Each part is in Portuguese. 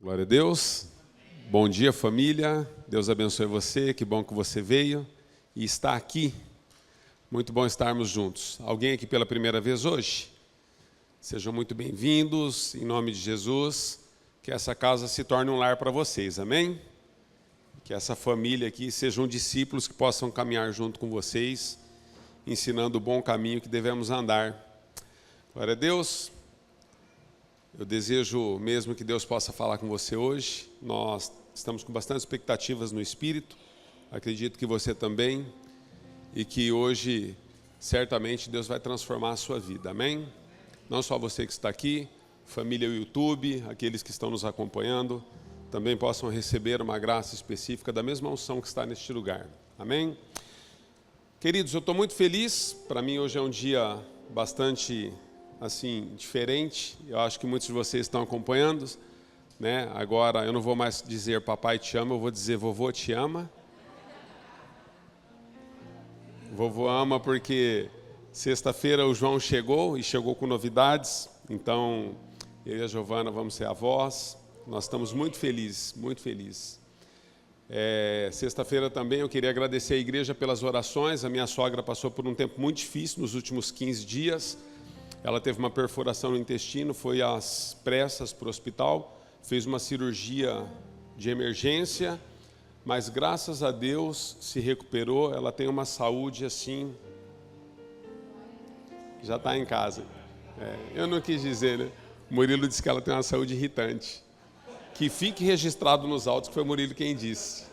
Glória a Deus. Bom dia, família. Deus abençoe você. Que bom que você veio e está aqui. Muito bom estarmos juntos. Alguém aqui pela primeira vez hoje? Sejam muito bem-vindos. Em nome de Jesus, que essa casa se torne um lar para vocês. Amém? Que essa família aqui sejam discípulos que possam caminhar junto com vocês, ensinando o bom caminho que devemos andar. Glória a Deus. Eu desejo mesmo que Deus possa falar com você hoje. Nós estamos com bastante expectativas no Espírito. Acredito que você também. E que hoje, certamente, Deus vai transformar a sua vida. Amém? Não só você que está aqui, família YouTube, aqueles que estão nos acompanhando, também possam receber uma graça específica da mesma unção que está neste lugar. Amém? Queridos, eu estou muito feliz. Para mim, hoje é um dia bastante assim, diferente. Eu acho que muitos de vocês estão acompanhando, né? Agora, eu não vou mais dizer papai te ama, eu vou dizer vovô te ama. Vovô ama porque sexta-feira o João chegou e chegou com novidades. Então, eu e a Giovana vamos ser avós. Nós estamos muito felizes, muito felizes. Sexta-feira também eu queria agradecer a igreja pelas orações. A minha sogra passou por um tempo muito difícil nos últimos 15 dias. Ela teve uma perfuração no intestino, foi às pressas para o hospital, fez uma cirurgia de emergência, mas graças a Deus se recuperou. Ela tem uma saúde assim, já está em casa. Eu não quis dizer, né? O Murilo disse que ela tem uma saúde irritante. Que fique registrado nos autos que foi o Murilo quem disse.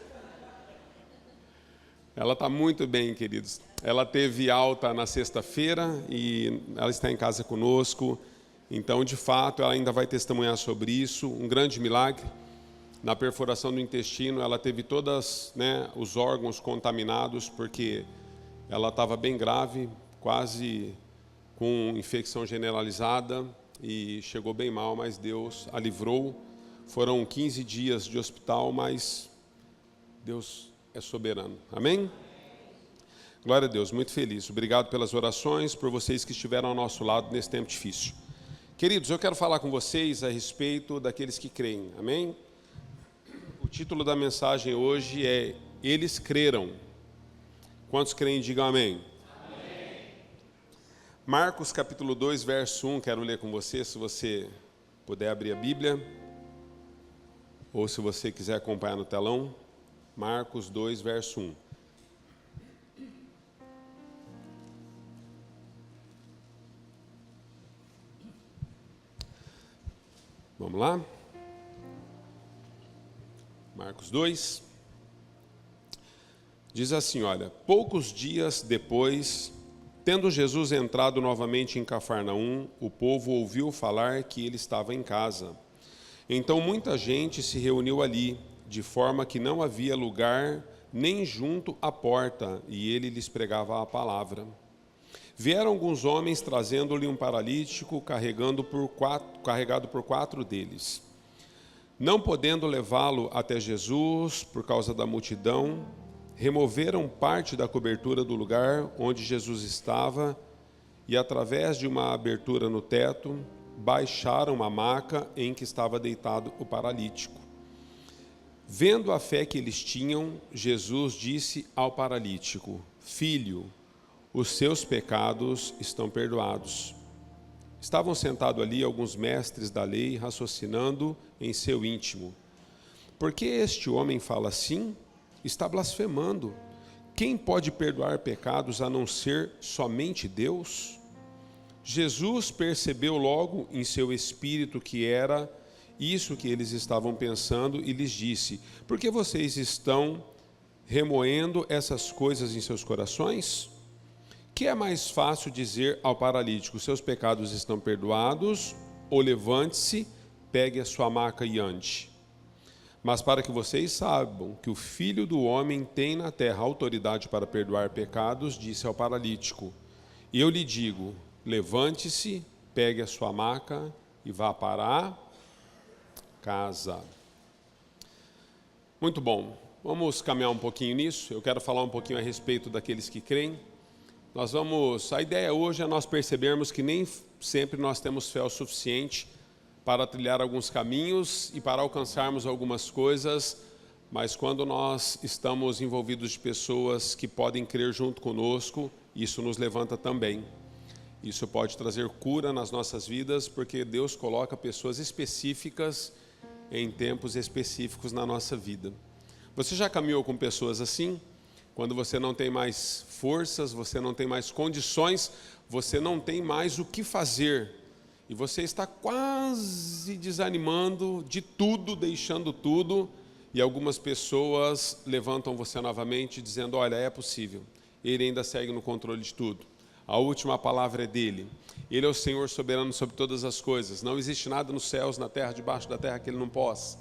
Ela está muito bem, queridos. Ela teve alta na sexta-feira e ela está em casa conosco. Então, de fato, ela ainda vai testemunhar sobre isso. Um grande milagre. Na perfuração do intestino, ela teve todos, né, os órgãos contaminados, porque ela estava bem grave, quase com infecção generalizada, e chegou bem mal, mas Deus a livrou. Foram 15 dias de hospital, mas Deus é soberano. Amém? Glória a Deus, muito feliz. Obrigado pelas orações, por vocês que estiveram ao nosso lado nesse tempo difícil. Queridos, eu quero falar com vocês a respeito daqueles que creem. Amém? O título da mensagem hoje é Eles creram. Quantos creem, digam amém. Amém. Marcos capítulo 2, verso 1, quero ler com você, se você puder abrir a Bíblia, ou se você quiser acompanhar no telão. Marcos 2, verso 1. Vamos lá? Marcos 2. Diz assim, olha: poucos dias depois, tendo Jesus entrado novamente em Cafarnaum, o povo ouviu falar que ele estava em casa. Então muita gente se reuniu ali, de forma que não havia lugar nem junto à porta, e ele lhes pregava a palavra. Vieram alguns homens trazendo-lhe um paralítico, carregado por 4 deles. Não podendo levá-lo até Jesus, por causa da multidão, removeram parte da cobertura do lugar onde Jesus estava e, através de uma abertura no teto, baixaram a maca em que estava deitado o paralítico. Vendo a fé que eles tinham, Jesus disse ao paralítico: Filho, os seus pecados estão perdoados. Estavam sentados ali alguns mestres da lei, raciocinando em seu íntimo: por que este homem fala assim? Está blasfemando. Quem pode perdoar pecados a não ser somente Deus? Jesus percebeu logo em seu espírito que era isso que eles estavam pensando e lhes disse: por que vocês estão remoendo essas coisas em seus corações? Que é mais fácil dizer ao paralítico: seus pecados estão perdoados, ou levante-se, pegue a sua maca e ande? Mas para que vocês saibam que o Filho do Homem tem na terra autoridade para perdoar pecados, disse ao paralítico: eu lhe digo, levante-se, pegue a sua maca e vá para a casa. Muito bom, vamos caminhar um pouquinho nisso. Eu quero falar um pouquinho a respeito daqueles que creem. A ideia hoje é nós percebermos que nem sempre nós temos fé o suficiente para trilhar alguns caminhos e para alcançarmos algumas coisas, mas quando nós estamos envolvidos de pessoas que podem crer junto conosco, isso nos levanta também. Isso pode trazer cura nas nossas vidas, porque Deus coloca pessoas específicas em tempos específicos na nossa vida. Você já caminhou com pessoas assim? Quando você não tem mais forças, você não tem mais condições, você não tem mais o que fazer. E você está quase desanimando de tudo, deixando tudo, e algumas pessoas levantam você novamente dizendo, olha, é possível. Ele ainda segue no controle de tudo. A última palavra é dele. Ele é o Senhor soberano sobre todas as coisas. Não existe nada nos céus, na terra, debaixo da terra que ele não possa.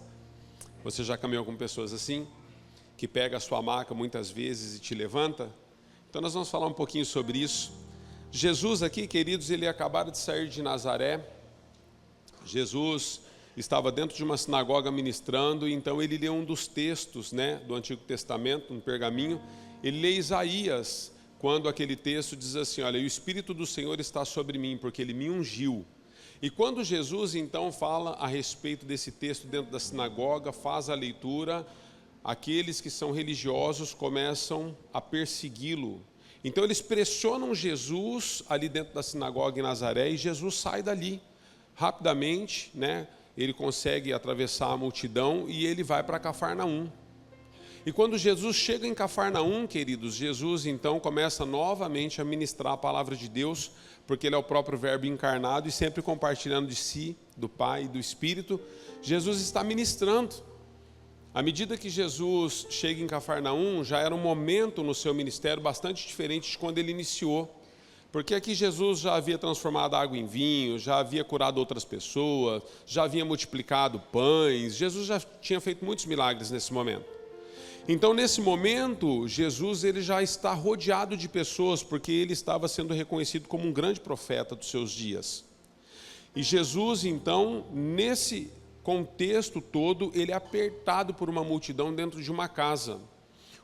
Você já caminhou com pessoas assim? Que pega a sua maca muitas vezes e te levanta? Então nós vamos falar um pouquinho sobre isso. Jesus aqui, queridos, ele acabara de sair de Nazaré. Jesus estava dentro de uma sinagoga ministrando, e então ele lê um dos textos, do Antigo Testamento, um pergaminho. Ele lê Isaías, quando aquele texto diz assim, olha, o Espírito do Senhor está sobre mim, porque ele me ungiu. E quando Jesus então fala a respeito desse texto dentro da sinagoga, faz a leitura, aqueles que são religiosos começam a persegui-lo. Então eles pressionam Jesus ali dentro da sinagoga em Nazaré, e Jesus sai dali rapidamente, ele consegue atravessar a multidão e ele vai para Cafarnaum. E quando Jesus chega em Cafarnaum, queridos, Jesus então começa novamente a ministrar a palavra de Deus, porque ele é o próprio Verbo encarnado e sempre compartilhando de si, do Pai e do Espírito. Jesus está ministrando. À medida que Jesus chega em Cafarnaum, já era um momento no seu ministério bastante diferente de quando ele iniciou. Porque aqui Jesus já havia transformado água em vinho, já havia curado outras pessoas, já havia multiplicado pães, Jesus já tinha feito muitos milagres nesse momento. Então, nesse momento, Jesus ele já está rodeado de pessoas, porque ele estava sendo reconhecido como um grande profeta dos seus dias. E Jesus, então, nesse contexto todo, ele é apertado por uma multidão dentro de uma casa.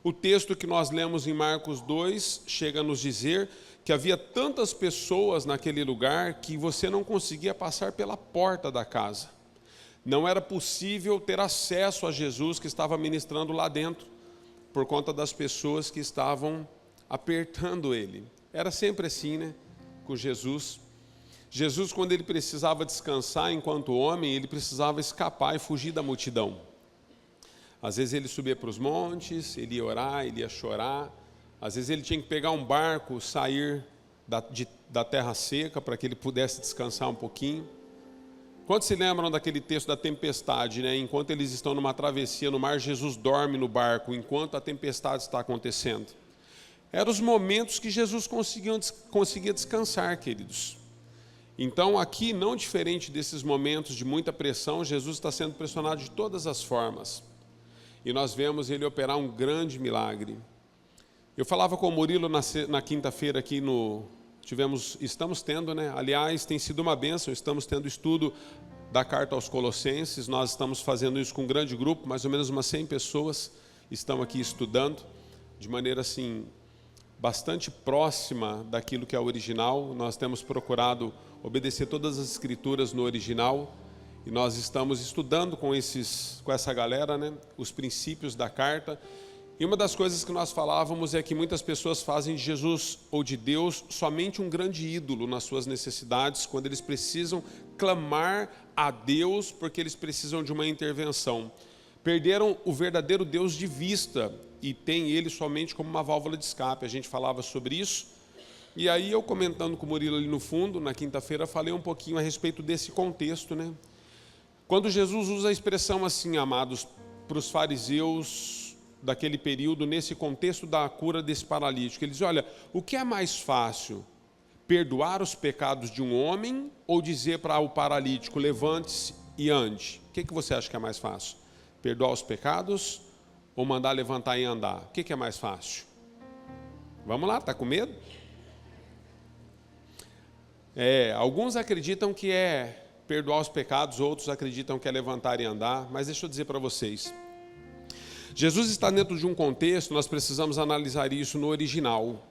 O texto que nós lemos em Marcos 2 chega a nos dizer que havia tantas pessoas naquele lugar que você não conseguia passar pela porta da casa. Não era possível ter acesso a Jesus que estava ministrando lá dentro, por conta das pessoas que estavam apertando ele. Era sempre assim, com Jesus. Jesus, quando ele precisava descansar enquanto homem, ele precisava escapar e fugir da multidão. Às vezes ele subia para os montes, ele ia orar, ele ia chorar. Às vezes ele tinha que pegar um barco, sair da terra seca para que ele pudesse descansar um pouquinho. Quantos se lembram daquele texto da tempestade, Enquanto eles estão numa travessia no mar, Jesus dorme no barco enquanto a tempestade está acontecendo. Eram os momentos que Jesus conseguia descansar, queridos. Então aqui, não diferente desses momentos de muita pressão, Jesus está sendo pressionado de todas as formas. E nós vemos ele operar um grande milagre. Eu falava com o Murilo na quinta-feira aqui estamos tendo, aliás, tem sido uma bênção, estamos tendo estudo da carta aos Colossenses, nós estamos fazendo isso com um grande grupo, mais ou menos umas 100 pessoas estão aqui estudando, de maneira assim, bastante próxima daquilo que é o original. Nós temos procurado obedecer todas as escrituras no original, e nós estamos estudando com essa galera, os princípios da carta. E uma das coisas que nós falávamos é que muitas pessoas fazem de Jesus ou de Deus somente um grande ídolo nas suas necessidades, quando eles precisam clamar a Deus porque eles precisam de uma intervenção. Perderam o verdadeiro Deus de vista e tem ele somente como uma válvula de escape. A gente falava sobre isso. E aí eu, comentando com o Murilo ali no fundo, na quinta-feira, falei um pouquinho a respeito desse contexto, Quando Jesus usa a expressão assim, amados, para os fariseus daquele período, nesse contexto da cura desse paralítico, ele diz, olha, o que é mais fácil? Perdoar os pecados de um homem ou dizer para o paralítico, levante-se e ande? O que você acha que é mais fácil? Perdoar os pecados ou mandar levantar e andar? O que é mais fácil? Vamos lá, está com medo? Alguns acreditam que é perdoar os pecados, outros acreditam que é levantar e andar, mas deixa eu dizer para vocês, Jesus está dentro de um contexto, nós precisamos analisar isso no original.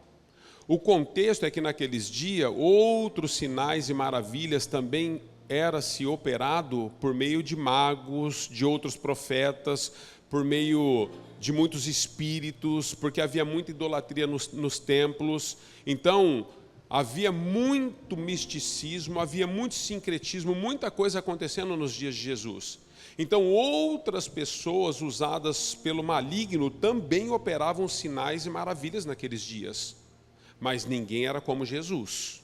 O contexto é que naqueles dias, outros sinais e maravilhas também era-se operado por meio de magos, de outros profetas, por meio de muitos espíritos, porque havia muita idolatria nos templos. Então, havia muito misticismo, havia muito sincretismo, muita coisa acontecendo nos dias de Jesus. Então, outras pessoas usadas pelo maligno também operavam sinais e maravilhas naqueles dias, mas ninguém era como Jesus.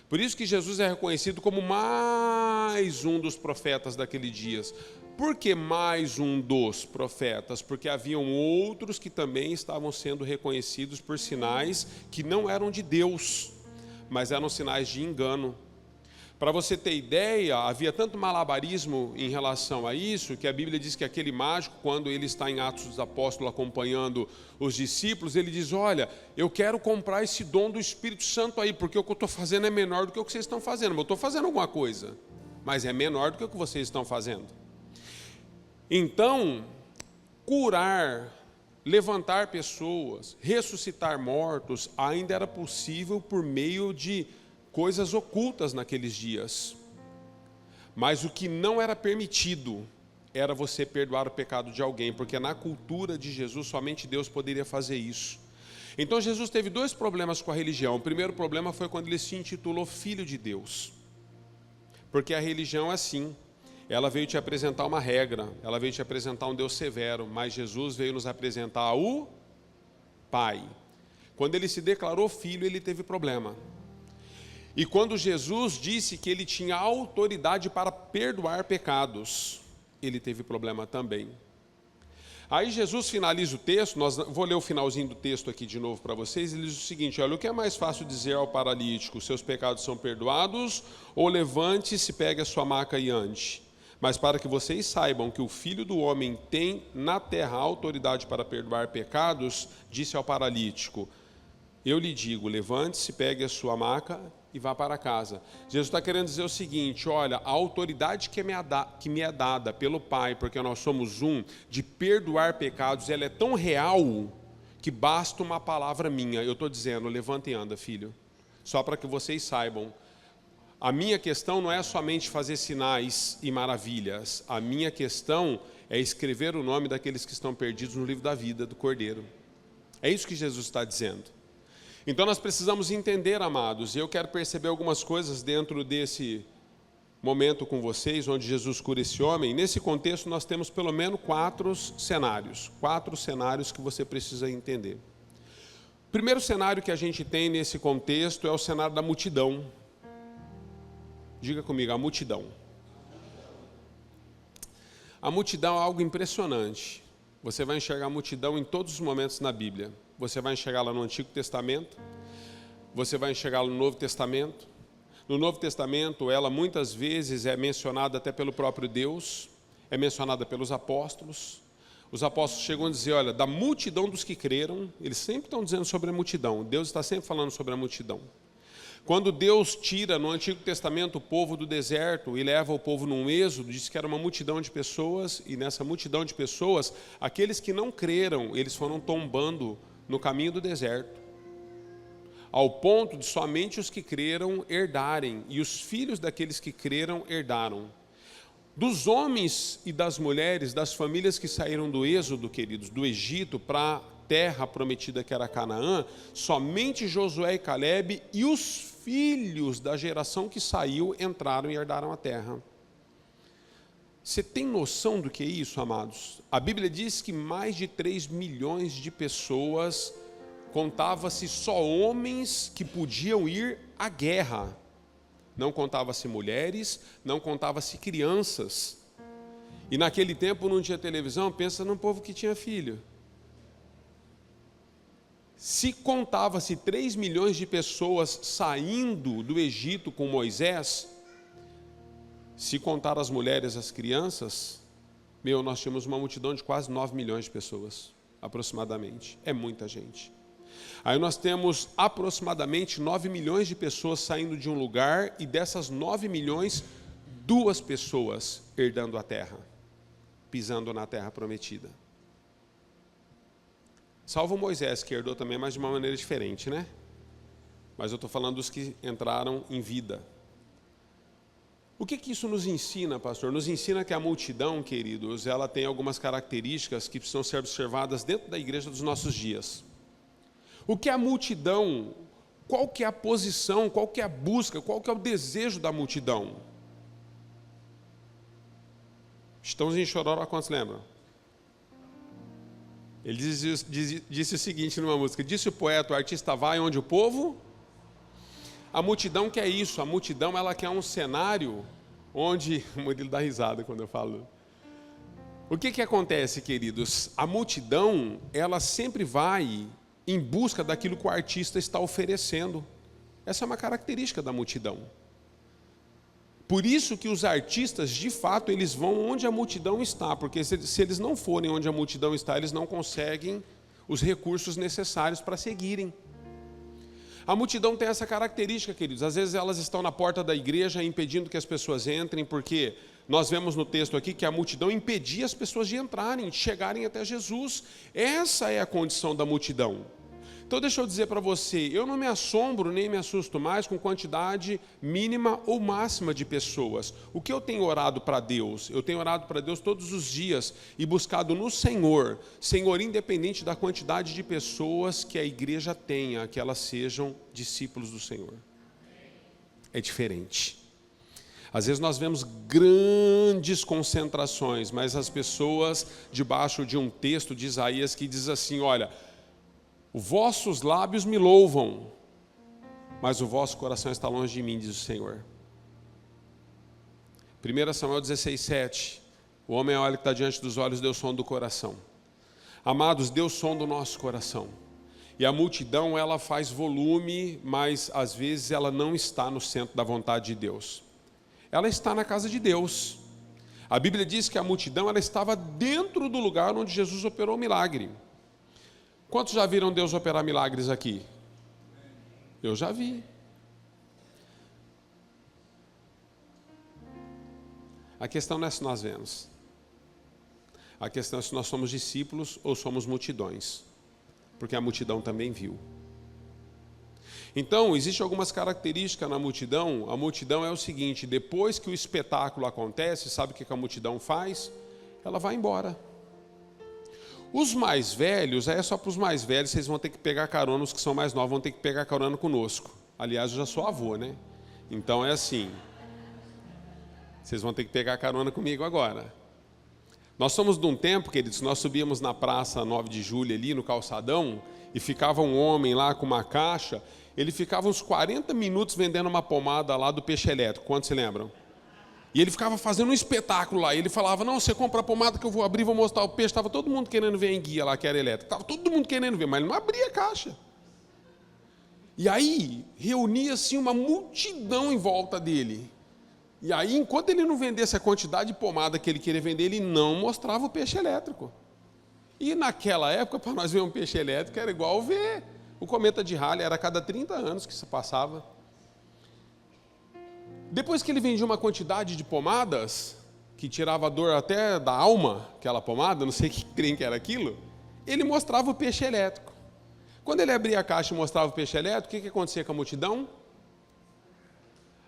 Por isso que Jesus é reconhecido como mais um dos profetas daqueles dias. Por que mais um dos profetas? Porque haviam outros que também estavam sendo reconhecidos por sinais que não eram de Deus, mas eram sinais de engano. Para você ter ideia, havia tanto malabarismo em relação a isso, que a Bíblia diz que aquele mágico, quando ele está em Atos dos Apóstolos acompanhando os discípulos, ele diz: olha, eu quero comprar esse dom do Espírito Santo aí, porque o que eu estou fazendo é menor do que o que vocês estão fazendo. Eu estou fazendo alguma coisa, mas é menor do que o que vocês estão fazendo. Então, curar, levantar pessoas, ressuscitar mortos, ainda era possível por meio de coisas ocultas naqueles dias. Mas o que não era permitido era você perdoar o pecado de alguém, porque na cultura de Jesus somente Deus poderia fazer isso. Então Jesus teve dois problemas com a religião. O primeiro problema foi quando ele se intitulou Filho de Deus. Porque a religião é assim, ela veio te apresentar uma regra, ela veio te apresentar um Deus severo, mas Jesus veio nos apresentar o Pai. Quando ele se declarou filho, ele teve problema. E quando Jesus disse que ele tinha autoridade para perdoar pecados, ele teve problema também. Aí Jesus finaliza o texto, vou ler o finalzinho do texto aqui de novo para vocês, ele diz o seguinte: olha, o que é mais fácil dizer ao paralítico, seus pecados são perdoados, ou levante-se, pegue a sua maca e ande? Mas para que vocês saibam que o Filho do Homem tem na terra autoridade para perdoar pecados, disse ao paralítico: eu lhe digo, levante-se, pegue a sua maca e vá para casa. Jesus está querendo dizer o seguinte: olha, a autoridade que me é dada pelo Pai, porque nós somos um, de perdoar pecados, ela é tão real que basta uma palavra minha. Eu estou dizendo, levanta e anda, filho. Só para que vocês saibam, a minha questão não é somente fazer sinais e maravilhas. A minha questão é escrever o nome daqueles que estão perdidos no livro da vida do Cordeiro. É isso que Jesus está dizendo. Então nós precisamos entender, amados, e eu quero perceber algumas coisas dentro desse momento com vocês, onde Jesus cura esse homem. Nesse contexto nós temos pelo menos quatro cenários que você precisa entender. O primeiro cenário que a gente tem nesse contexto é o cenário da multidão. Diga comigo, a multidão. A multidão é algo impressionante. Você vai enxergar a multidão em todos os momentos na Bíblia. Você vai enxergá-la no Antigo Testamento, você vai enxergá-la no Novo Testamento. No Novo Testamento, ela muitas vezes é mencionada até pelo próprio Deus, é mencionada pelos apóstolos. Os apóstolos chegam a dizer, olha, da multidão dos que creram, eles sempre estão dizendo sobre a multidão. Deus está sempre falando sobre a multidão. Quando Deus tira no Antigo Testamento o povo do deserto e leva o povo num êxodo, diz que era uma multidão de pessoas, e nessa multidão de pessoas, aqueles que não creram, eles foram tombando no caminho do deserto, ao ponto de somente os que creram herdarem, e os filhos daqueles que creram herdaram. Dos homens e das mulheres, das famílias que saíram do êxodo, queridos, do Egito para a terra prometida que era Canaã, somente Josué e Calebe e os filhos da geração que saiu entraram e herdaram a terra. Você tem noção do que é isso, amados? A Bíblia diz que mais de 3 milhões de pessoas, contava-se só homens que podiam ir à guerra. Não contava-se mulheres, não contava-se crianças. E naquele tempo não tinha televisão, pensa num povo que tinha filho. Se contava-se 3 milhões de pessoas saindo do Egito com Moisés, se contar as mulheres e as crianças, nós tínhamos uma multidão de quase 9 milhões de pessoas, aproximadamente. É muita gente. Aí nós temos aproximadamente 9 milhões de pessoas saindo de um lugar, e dessas 9 milhões, 2 pessoas herdando a terra, pisando na terra prometida. Salvo Moisés, que herdou também, mas de uma maneira diferente, né? Mas eu estou falando dos que entraram em vida. O que isso nos ensina, pastor? Nos ensina que a multidão, queridos, ela tem algumas características que precisam ser observadas dentro da igreja dos nossos dias. O que é a multidão? Qual que é a posição? Qual que é a busca? Qual que é o desejo da multidão? Estamos em Chororó, quantos lembram? Ele disse o seguinte numa música: disse o poeta, o artista vai onde o povo... A multidão quer isso, a multidão ela quer um cenário onde... O Murilo dá risada quando eu falo. O que acontece, queridos? A multidão, ela sempre vai em busca daquilo que o artista está oferecendo. Essa é uma característica da multidão. Por isso que os artistas, de fato, eles vão onde a multidão está, porque se eles não forem onde a multidão está, eles não conseguem os recursos necessários para seguirem. A multidão tem essa característica, queridos. Às vezes elas estão na porta da igreja impedindo que as pessoas entrem, porque nós vemos no texto aqui que a multidão impedia as pessoas de entrarem, de chegarem até Jesus. Essa é a condição da multidão. Então deixa eu dizer para você, eu não me assombro nem me assusto mais com quantidade mínima ou máxima de pessoas. O que eu tenho orado para Deus? Eu tenho orado para Deus todos os dias e buscado no Senhor, independente da quantidade de pessoas que a igreja tenha, que elas sejam discípulos do Senhor. É diferente. Às vezes nós vemos grandes concentrações, mas as pessoas debaixo de um texto de Isaías que diz assim, olha... Os vossos lábios me louvam, mas o vosso coração está longe de mim, diz o Senhor. 1 Samuel 16:7. O homem olha que está diante dos olhos, Deus sonda do coração. Amados, Deus sonda o nosso coração. E a multidão, ela faz volume, mas às vezes ela não está no centro da vontade de Deus. Ela está na casa de Deus. A Bíblia diz que a multidão, ela estava dentro do lugar onde Jesus operou o milagre. Quantos já viram Deus operar milagres aqui? Eu já vi. A questão não é se nós vemos. A questão é se nós somos discípulos ou somos multidões. Porque a multidão também viu. Então, existem algumas características na multidão. A multidão é o seguinte, depois que o espetáculo acontece, sabe o que a multidão faz? Ela vai embora. Os mais velhos, é só para os mais velhos, vocês vão ter que pegar carona, os que são mais novos vão ter que pegar carona conosco. Aliás, eu já sou avô, né? Então é assim, vocês vão ter que pegar carona comigo agora. Nós somos de um tempo, queridos, nós subíamos na praça 9 de julho ali, no calçadão, e ficava um homem lá com uma caixa, ele ficava uns 40 minutos vendendo uma pomada lá do peixe elétrico, quantos se lembram? E ele ficava fazendo um espetáculo lá. Ele falava, não, você compra a pomada que eu vou abrir, vou mostrar o peixe. Estava todo mundo querendo ver a enguia lá, que era elétrica. Estava todo mundo querendo ver, mas ele não abria a caixa. E aí, reunia-se uma multidão em volta dele. E aí, enquanto ele não vendesse a quantidade de pomada que ele queria vender, ele não mostrava o peixe elétrico. E naquela época, para nós ver um peixe elétrico, era igual ver o cometa de Halley, era a cada 30 anos que se passava. Depois que ele vendia uma quantidade de pomadas, que tirava a dor até da alma, aquela pomada, não sei que trem que era aquilo, ele mostrava o peixe elétrico. Quando ele abria a caixa e mostrava o peixe elétrico, o que acontecia com a multidão?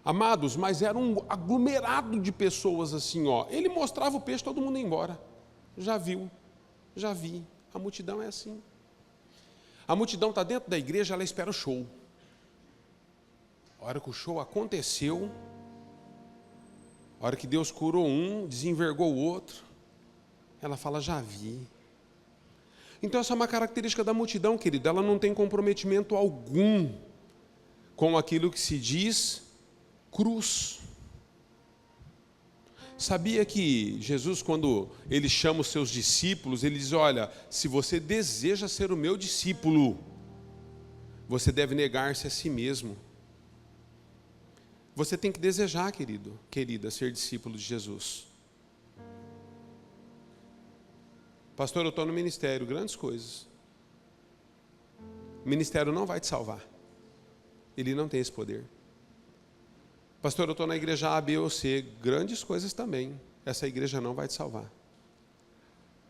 Amados, mas era um aglomerado de pessoas assim, ó. Ele mostrava o peixe, todo mundo ia embora. Já viu, já vi. A multidão é assim. A multidão está dentro da igreja, ela espera o show. A hora que o show aconteceu, a hora que Deus curou um, desenvergou o outro, ela fala, já vi. Então essa é uma característica da multidão, querido, ela não tem comprometimento algum com aquilo que se diz cruz. Sabia que Jesus, quando ele chama os seus discípulos, ele diz, olha, se você deseja ser o meu discípulo, você deve negar-se a si mesmo. Você tem que desejar, querido, querida, ser discípulo de Jesus. Pastor, eu estou no ministério, grandes coisas. O ministério não vai te salvar. Ele não tem esse poder. Pastor, eu estou na igreja A, B ou C, grandes coisas também. Essa igreja não vai te salvar.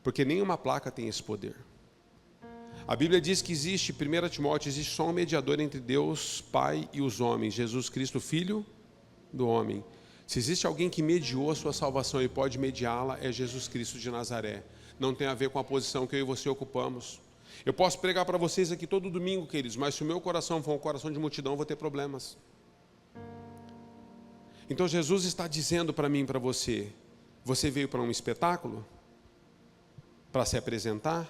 Porque nenhuma placa tem esse poder. A Bíblia diz que existe, 1 Timóteo, existe só um mediador entre Deus, Pai e os homens, Jesus Cristo, Filho do homem. Se existe alguém que mediou a sua salvação e pode mediá-la, é Jesus Cristo de Nazaré. Não tem a ver com a posição que eu e você ocupamos. Eu posso pregar para vocês aqui todo domingo, queridos, mas se o meu coração for um coração de multidão, eu vou ter problemas. Então Jesus está dizendo para mim e para você: você veio para um espetáculo? Para se apresentar?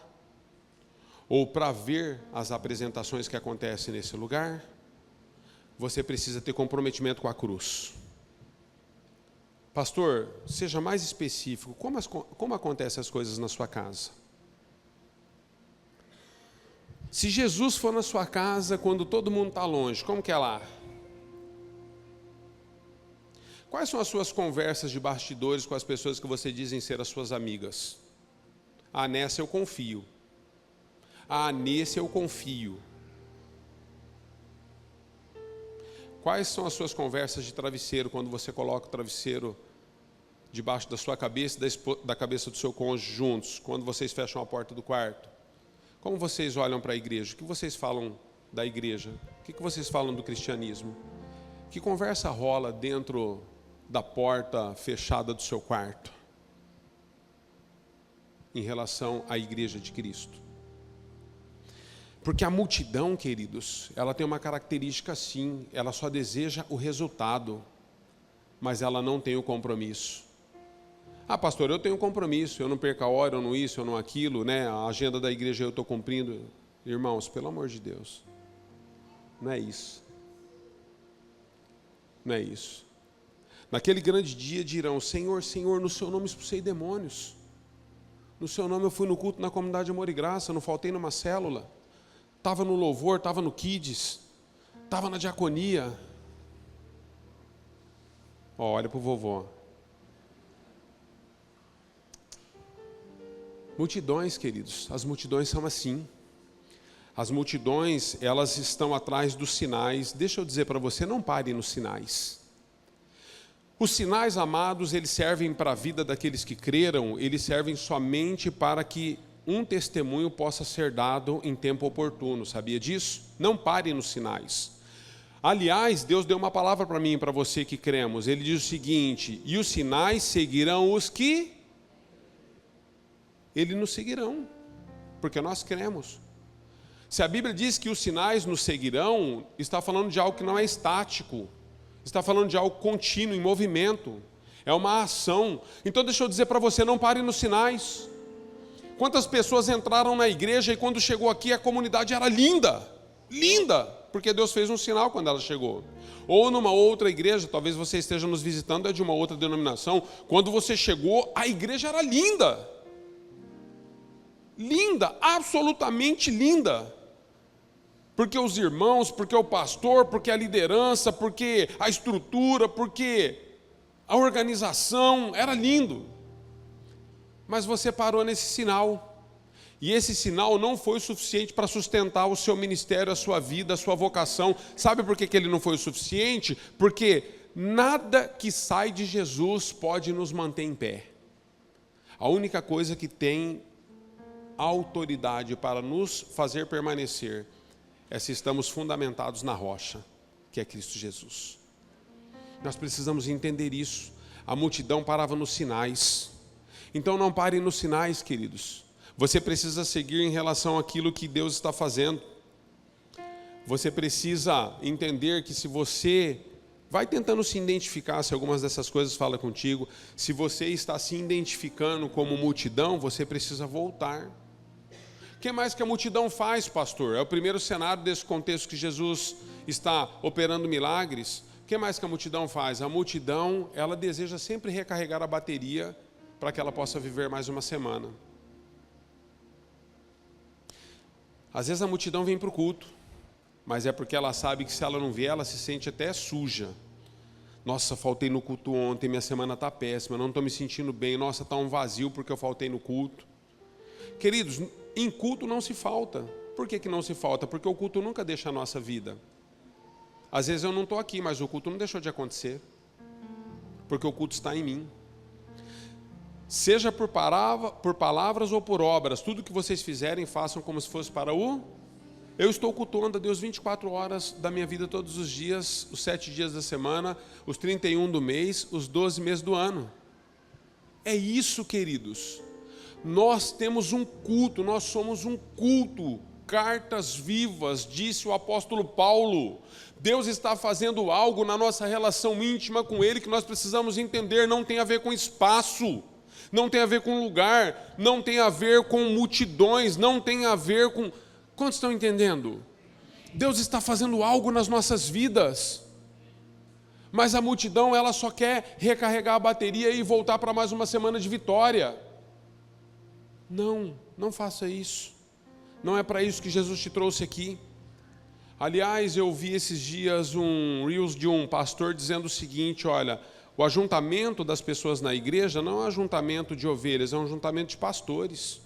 Ou para ver as apresentações que acontecem nesse lugar? Você precisa ter comprometimento com a cruz. Pastor, seja mais específico, como acontecem as coisas na sua casa? Se Jesus for na sua casa quando todo mundo está longe, como que é lá? Quais são as suas conversas de bastidores com as pessoas que você dizem ser as suas amigas? Ah, nessa eu confio. Ah, nesse eu confio. Quais são as suas conversas de travesseiro quando você coloca o travesseiro debaixo da sua cabeça e da cabeça do seu cônjuge juntos, quando vocês fecham a porta do quarto? Como vocês olham para a igreja? O que vocês falam da igreja? O que vocês falam do cristianismo? Que conversa rola dentro da porta fechada do seu quarto em relação à igreja de Cristo? Porque a multidão, queridos, ela tem uma característica assim, ela só deseja o resultado, mas ela não tem o compromisso. Ah, pastor, eu tenho compromisso, eu não perco a hora, eu não isso, eu não aquilo, né? A agenda da igreja eu estou cumprindo. Irmãos, pelo amor de Deus, não é isso. Não é isso. Naquele grande dia dirão: Senhor, Senhor, no seu nome expulsei demônios. No seu nome eu fui no culto na comunidade Amor e Graça, não faltei numa célula. Estava no louvor, estava no Kids, estava na diaconia. Olha para o vovô. Multidões, queridos, as multidões são assim. As multidões, elas estão atrás dos sinais. Deixa eu dizer para você, não pare nos sinais. Os sinais, amados, eles servem para a vida daqueles que creram, eles servem somente para que um testemunho possa ser dado em tempo oportuno, sabia disso? Não pare nos sinais. Aliás, Deus deu uma palavra para mim e para você que cremos. Ele diz o seguinte: e os sinais seguirão os que? Eles nos seguirão, porque nós cremos. Se a Bíblia diz que os sinais nos seguirão, está falando de algo que não é estático, está falando de algo contínuo, em movimento, é uma ação. Então deixa eu dizer para você, não pare nos sinais. Quantas pessoas entraram na igreja e quando chegou aqui a comunidade era linda, linda, porque Deus fez um sinal quando ela chegou. Ou numa outra igreja, talvez você esteja nos visitando, é de uma outra denominação, quando você chegou, a igreja era linda. Linda, absolutamente linda. Porque os irmãos, porque o pastor, porque a liderança, porque a estrutura, porque a organização, era lindo. Mas você parou nesse sinal. E esse sinal não foi o suficiente para sustentar o seu ministério, a sua vida, a sua vocação. Sabe por que ele não foi o suficiente? Porque nada que sai de Jesus pode nos manter em pé. A única coisa que tem autoridade para nos fazer permanecer é se estamos fundamentados na rocha, que é Cristo Jesus. Nós precisamos entender isso. A multidão parava nos sinais. Então não pare nos sinais, queridos. Você precisa seguir em relação àquilo que Deus está fazendo. Você precisa entender que se você vai tentando se identificar, se algumas dessas coisas falam contigo, se você está se identificando como multidão, você precisa voltar. O que mais que a multidão faz, pastor? É o primeiro cenário desse contexto que Jesus está operando milagres. O que mais que a multidão faz? A multidão, ela deseja sempre recarregar a bateria para que ela possa viver mais uma semana. Às vezes a multidão vem para o culto, mas é porque ela sabe que se ela não vier, ela se sente até suja. Nossa, faltei no culto ontem, minha semana está péssima, não estou me sentindo bem, nossa, está um vazio porque eu faltei no culto. Queridos, em culto não se falta. Por que não se falta? Porque o culto nunca deixa a nossa vida. Às vezes eu não estou aqui, mas o culto não deixou de acontecer, porque o culto está em mim. Seja por palavras ou por obras, tudo que vocês fizerem, façam como se fosse para o Eu estou cultuando a Deus 24 horas da minha vida todos os dias, os 7 dias da semana, os 31 do mês, os 12 meses do ano. É isso, queridos. Nós temos um culto, nós somos um culto, cartas vivas, disse o apóstolo Paulo. Deus está fazendo algo na nossa relação íntima com Ele que nós precisamos entender, não tem a ver com espaço, não tem a ver com lugar, não tem a ver com multidões, não tem a ver com... Quantos estão entendendo? Deus está fazendo algo nas nossas vidas, mas a multidão ela só quer recarregar a bateria e voltar para mais uma semana de vitória. Não, não faça isso. Não é para isso que Jesus te trouxe aqui. Aliás, eu vi esses dias um Reels de um pastor dizendo o seguinte, olha, o ajuntamento das pessoas na igreja não é um ajuntamento de ovelhas, é um ajuntamento de pastores.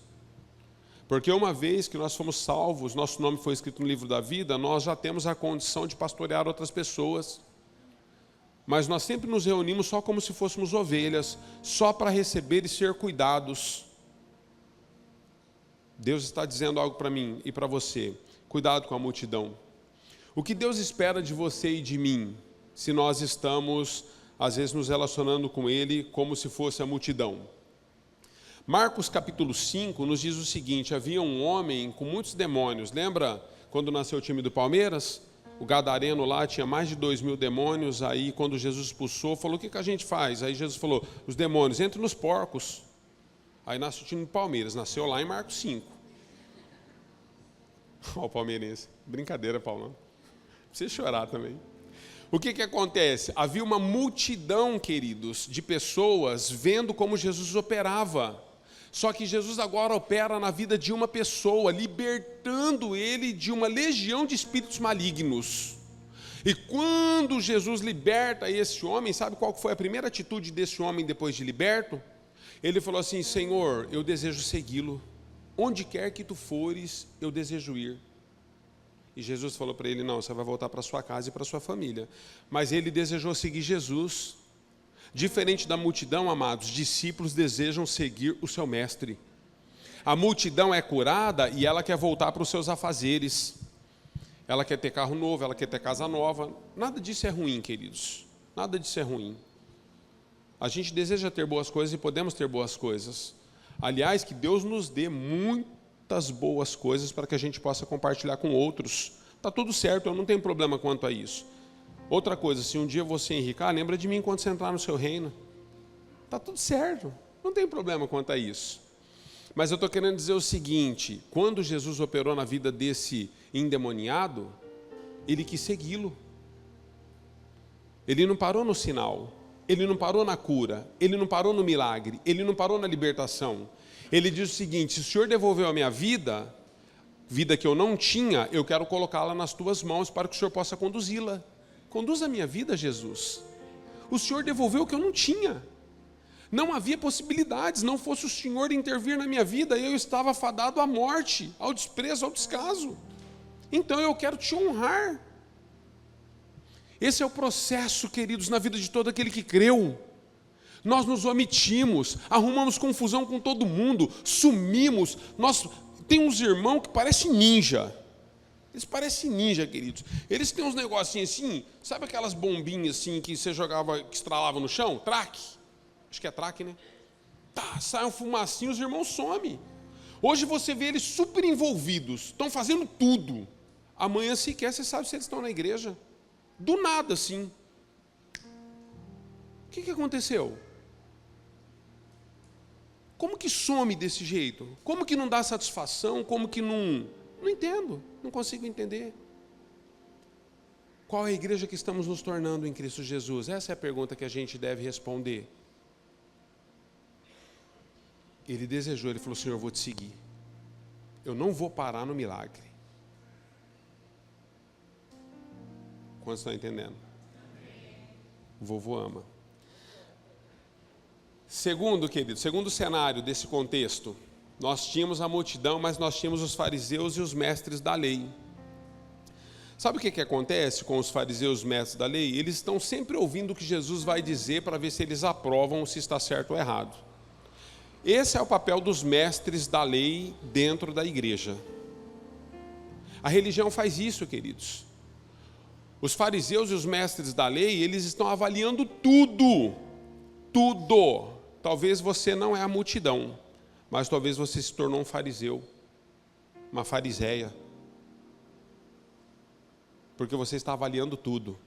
Porque uma vez que nós fomos salvos, nosso nome foi escrito no livro da vida, nós já temos a condição de pastorear outras pessoas. Mas nós sempre nos reunimos só como se fôssemos ovelhas, só para receber e ser cuidados. Deus está dizendo algo para mim e para você. Cuidado com a multidão. O que Deus espera de você e de mim, se nós estamos, às vezes, nos relacionando com Ele como se fosse a multidão? Marcos capítulo 5 nos diz o seguinte, havia um homem com muitos demônios. Lembra quando nasceu o time do Palmeiras? O gadareno lá tinha mais de 2.000 demônios. Aí quando Jesus expulsou, falou, o que a gente faz? Aí Jesus falou, os demônios, entrem nos porcos. Aí nasce o time do Palmeiras, nasceu lá em Marcos 5. Olha o palmeirense, brincadeira, Paulão. Precisa chorar também. O que acontece? Havia uma multidão, queridos, de pessoas vendo como Jesus operava. Só que Jesus agora opera na vida de uma pessoa, libertando ele de uma legião de espíritos malignos. E quando Jesus liberta esse homem, sabe qual foi a primeira atitude desse homem depois de liberto? Ele falou assim, Senhor, eu desejo segui-lo. Onde quer que tu fores, eu desejo ir. E Jesus falou para ele, não, você vai voltar para sua casa e para sua família. Mas ele desejou seguir Jesus. Diferente da multidão, amados, discípulos desejam seguir o seu mestre. A multidão é curada e ela quer voltar para os seus afazeres. Ela quer ter carro novo, ela quer ter casa nova. Nada disso é ruim, queridos. Nada disso é ruim. A gente deseja ter boas coisas e podemos ter boas coisas. Aliás, que Deus nos dê muitas boas coisas para que a gente possa compartilhar com outros. Está tudo certo, eu não tenho problema quanto a isso. Outra coisa, se um dia você enricar, lembra de mim quando você entrar no seu reino. Está tudo certo, não tem problema quanto a isso. Mas eu estou querendo dizer o seguinte, quando Jesus operou na vida desse endemoniado, ele quis segui-lo. Ele não parou no sinal, ele não parou na cura, ele não parou no milagre, ele não parou na libertação. Ele diz o seguinte, se o Senhor devolveu a minha vida que eu não tinha, eu quero colocá-la nas tuas mãos para que o Senhor possa conduzi-la. Conduz a minha vida, Jesus. O Senhor devolveu o que eu não tinha. Não havia possibilidades, não fosse o Senhor intervir na minha vida, eu estava fadado à morte, ao desprezo, ao descaso. Então eu quero te honrar. Esse é o processo, queridos, na vida de todo aquele que creu. Nós nos omitimos, arrumamos confusão com todo mundo, sumimos. Tem uns irmãos que parecem ninja. Eles parecem ninja, queridos. Eles têm uns negocinhos assim, sabe aquelas bombinhas assim que você jogava, que estralava no chão? Traque. Acho que é traque, né? Tá, sai um fumacinho, os irmãos somem. Hoje você vê eles super envolvidos, estão fazendo tudo. Amanhã sequer você sabe se eles estão na igreja. Do nada, assim. O que aconteceu? Como que some desse jeito? Como que não dá satisfação? Como que não... Não entendo, não consigo entender. Qual é a igreja que estamos nos tornando em Cristo Jesus? Essa é a pergunta que a gente deve responder. Ele desejou, ele falou, Senhor, eu vou te seguir. Eu não vou parar no milagre. Quantos estão entendendo? O vovô ama. Segundo, querido, segundo cenário desse contexto, nós tínhamos a multidão, mas nós tínhamos os fariseus e os mestres da lei. Sabe o que acontece com os fariseus e os mestres da lei? Eles estão sempre ouvindo o que Jesus vai dizer para ver se eles aprovam ou se está certo ou errado. Esse é o papel dos mestres da lei dentro da igreja. A religião faz isso, queridos. Os fariseus e os mestres da lei, eles estão avaliando tudo. Tudo. Talvez você não é a multidão, mas talvez você se tornou um fariseu, uma fariseia. Porque você está avaliando tudo.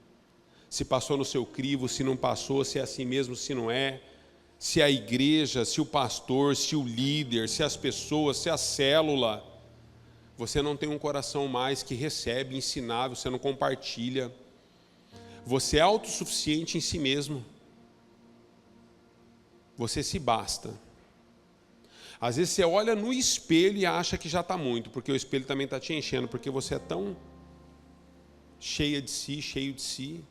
Se passou no seu crivo, se não passou, se é assim mesmo, se não é. Se a igreja, se o pastor, se o líder, se as pessoas, se a célula. Você não tem um coração mais que recebe, ensinável, você não compartilha. Você é autossuficiente em si mesmo. Você se basta. Às vezes você olha no espelho e acha que já está muito, porque o espelho também está te enchendo, porque você é tão cheia de si, cheio de si.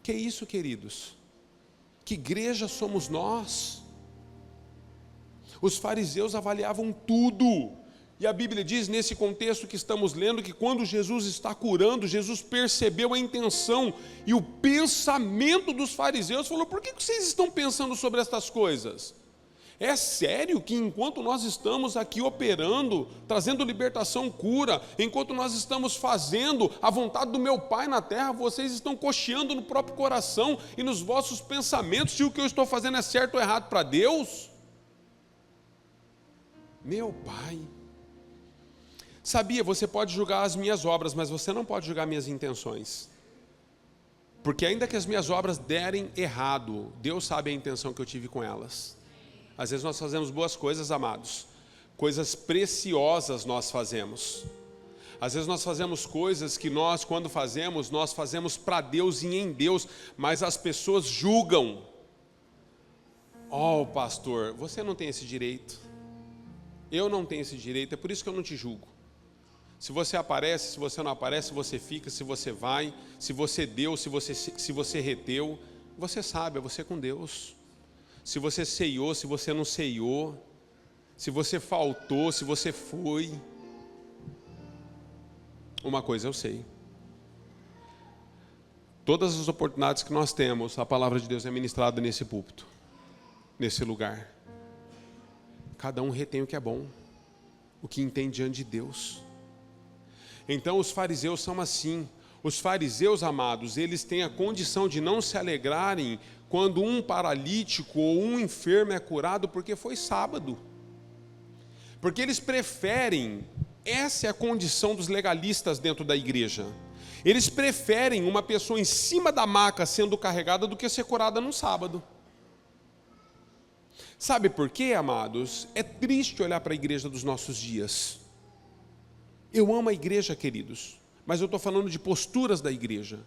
Que isso, queridos? Que igreja somos nós? Os fariseus avaliavam tudo. E a Bíblia diz, nesse contexto que estamos lendo, que quando Jesus está curando, Jesus percebeu a intenção e o pensamento dos fariseus, falou: por que vocês estão pensando sobre estas coisas? É sério que enquanto nós estamos aqui operando, trazendo libertação, cura, enquanto nós estamos fazendo a vontade do meu Pai na terra, vocês estão cocheando no próprio coração e nos vossos pensamentos se o que eu estou fazendo é certo ou errado para Deus? Meu Pai, sabia, você pode julgar as minhas obras, mas você não pode julgar minhas intenções. Porque ainda que as minhas obras derem errado, Deus sabe a intenção que eu tive com elas. Às vezes nós fazemos boas coisas, amados. Coisas preciosas nós fazemos. Às vezes nós fazemos coisas que nós, quando fazemos, nós fazemos para Deus e em Deus, mas as pessoas julgam. Oh, pastor, você não tem esse direito. Eu não tenho esse direito, é por isso que eu não te julgo. Se você aparece, se você não aparece, se você fica, se você vai, se você deu, se você reteu, você sabe, é você com Deus. Se você ceiou, se você não ceiou, se você faltou, se você foi. Uma coisa eu sei. Todas as oportunidades que nós temos, a palavra de Deus é ministrada nesse púlpito, nesse lugar. Cada um retém o que é bom, o que entende diante de Deus. Então os fariseus são assim. Os fariseus, amados, eles têm a condição de não se alegrarem quando um paralítico ou um enfermo é curado porque foi sábado. Porque eles preferem, essa é a condição dos legalistas dentro da igreja. Eles preferem uma pessoa em cima da maca sendo carregada do que ser curada num sábado. Sabe por quê, amados? É triste olhar para a igreja dos nossos dias. Eu amo a igreja, queridos, mas eu estou falando de posturas da igreja.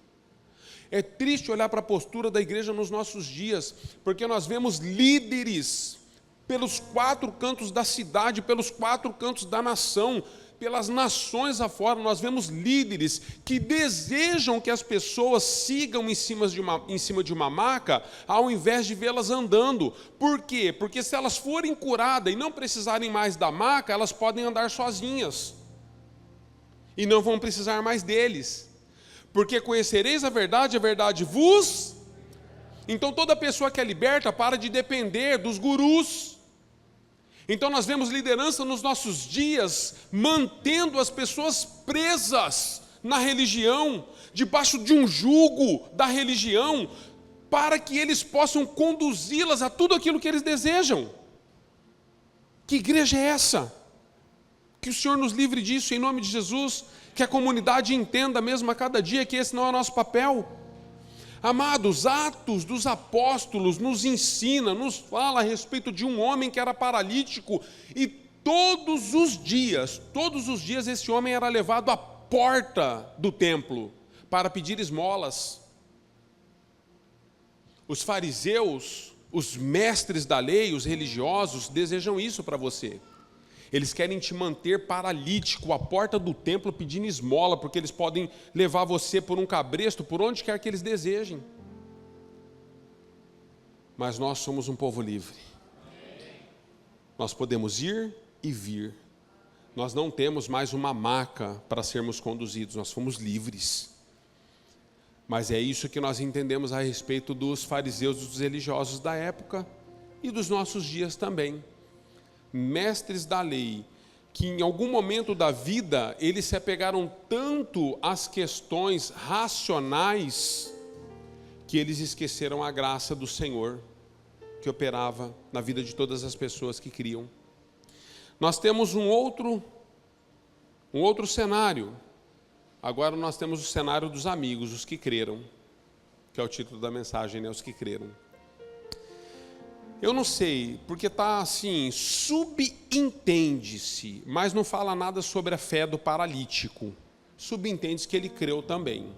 É triste olhar para a postura da igreja nos nossos dias, porque nós vemos líderes pelos 4 cantos da cidade, pelos 4 cantos da nação, pelas nações afora, nós vemos líderes que desejam que as pessoas sigam em cima de uma maca, ao invés de vê-las andando. Por quê? Porque se elas forem curadas e não precisarem mais da maca, elas podem andar sozinhas. E não vão precisar mais deles. Porque conhecereis a verdade vos... Então toda pessoa que é liberta para de depender dos gurus. Então nós vemos liderança nos nossos dias mantendo as pessoas presas na religião, debaixo de um jugo da religião, para que eles possam conduzi-las a tudo aquilo que eles desejam. Que igreja é essa? Que o Senhor nos livre disso em nome de Jesus, que a comunidade entenda mesmo a cada dia que esse não é o nosso papel. Amados, Atos dos Apóstolos nos ensina, nos fala a respeito de um homem que era paralítico e todos os dias esse homem era levado à porta do templo para pedir esmolas. Os fariseus, os mestres da lei, os religiosos desejam isso para você. Eles querem te manter paralítico à porta do templo pedindo esmola, porque eles podem levar você por um cabresto, por onde quer que eles desejem. Mas nós somos um povo livre. Nós podemos ir e vir. Nós não temos mais uma maca para sermos conduzidos, nós fomos livres. Mas é isso que nós entendemos a respeito dos fariseus e dos religiosos da época e dos nossos dias também. Mestres da lei, que em algum momento da vida eles se apegaram tanto às questões racionais que eles esqueceram a graça do Senhor que operava na vida de todas as pessoas que criam. Nós temos um outro cenário. Agora nós temos o cenário dos amigos, os que creram, que é o título da mensagem, né? Os que creram. Eu não sei, porque está assim, subentende-se, mas não fala nada sobre a fé do paralítico. Subentende-se que ele creu também.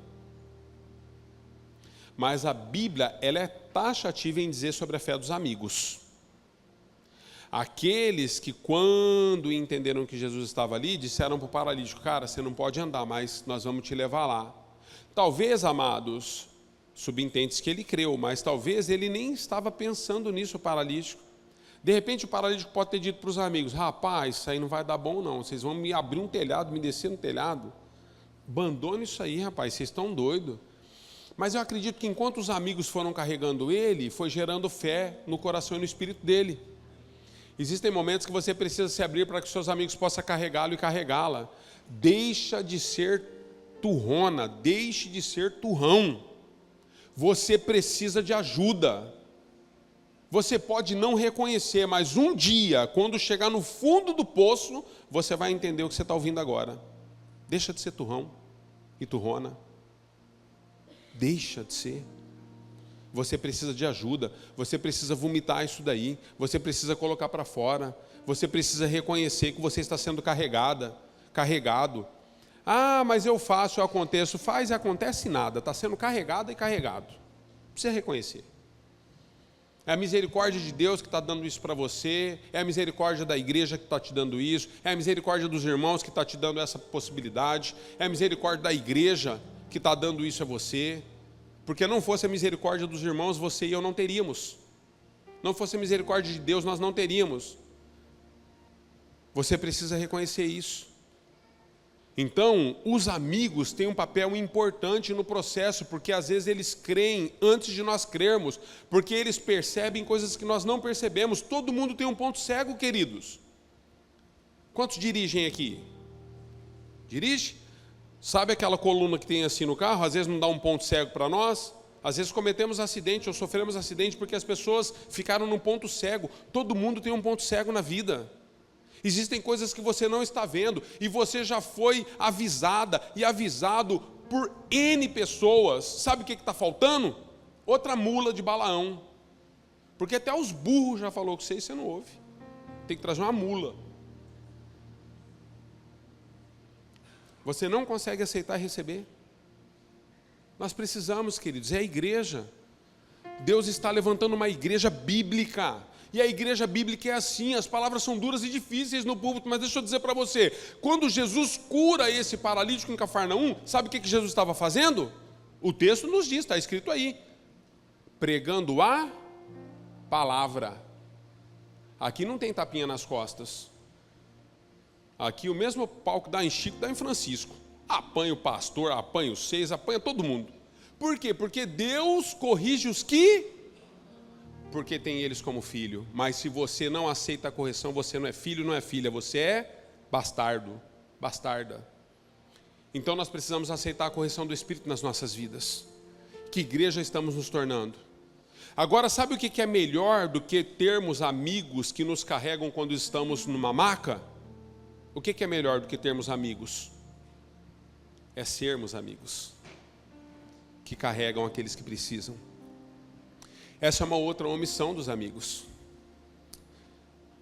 Mas a Bíblia, ela é taxativa em dizer sobre a fé dos amigos. Aqueles que, quando entenderam que Jesus estava ali, disseram para o paralítico: cara, você não pode andar, mas nós vamos te levar lá. Talvez, amados, subentende-se que ele creu, mas talvez ele nem estava pensando nisso, o paralítico. De repente o paralítico pode ter dito para os amigos: rapaz, isso aí não vai dar bom não, vocês vão me abrir um telhado, me descer no telhado, abandone isso aí, rapaz, vocês estão doidos. Mas eu acredito que enquanto os amigos foram carregando ele, foi gerando fé no coração e no espírito dele. Existem momentos que você precisa se abrir para que seus amigos possam carregá-lo e carregá-la. Deixa de ser turrona, deixe de ser turrão. Você precisa de ajuda. Você pode não reconhecer, mas um dia, quando chegar no fundo do poço, você vai entender o que você está ouvindo agora. Deixa de ser turrão e turrona. Deixa de ser. Você precisa de ajuda, você precisa vomitar isso daí, você precisa colocar para fora, você precisa reconhecer que você está sendo carregado. Ah, mas eu faço, eu aconteço, faz e acontece nada, está sendo carregado e carregado. Precisa reconhecer. É a misericórdia de Deus que está dando isso para você, é a misericórdia da igreja que está te dando isso, é a misericórdia dos irmãos que está te dando essa possibilidade, é a misericórdia da igreja que está dando isso a você. Porque não fosse a misericórdia dos irmãos, você e eu não teríamos. Não fosse a misericórdia de Deus, nós não teríamos. Você precisa reconhecer isso. Então, os amigos têm um papel importante no processo, porque às vezes eles creem antes de nós crermos, porque eles percebem coisas que nós não percebemos. Todo mundo tem um ponto cego, queridos. Quantos dirigem aqui? Dirige? Sabe aquela coluna que tem assim no carro? Às vezes não dá um ponto cego para nós. Às vezes cometemos acidente ou sofremos acidente porque as pessoas ficaram num ponto cego. Todo mundo tem um ponto cego na vida. Existem coisas que você não está vendo e você já foi avisada e avisado por N pessoas. Sabe o que está faltando? Outra mula de Balaão. Porque até os burros já falou que você não ouve. Tem que trazer uma mula. Você não consegue aceitar e receber. Nós precisamos, queridos, é a igreja. Deus está levantando uma igreja bíblica. E a igreja bíblica é assim, as palavras são duras e difíceis no púlpito, mas deixa eu dizer para você, quando Jesus cura esse paralítico em Cafarnaum, sabe o que Jesus estava fazendo? O texto nos diz, está escrito aí, pregando a palavra. Aqui não tem tapinha nas costas. Aqui o mesmo pau que dá em Chico, dá em Francisco. Apanha o pastor, apanha os seis, apanha todo mundo. Por quê? Porque Deus corrige os que... Porque tem eles como filho. Mas se você não aceita a correção, você não é filho, não é filha, você é bastardo, bastarda. Então nós precisamos aceitar a correção do Espírito nas nossas vidas. Que igreja estamos nos tornando? Agora, sabe o que é melhor do que termos amigos que nos carregam quando estamos numa maca? O que é melhor do que termos amigos? É sermos amigos que carregam aqueles que precisam. Essa é uma outra omissão dos amigos.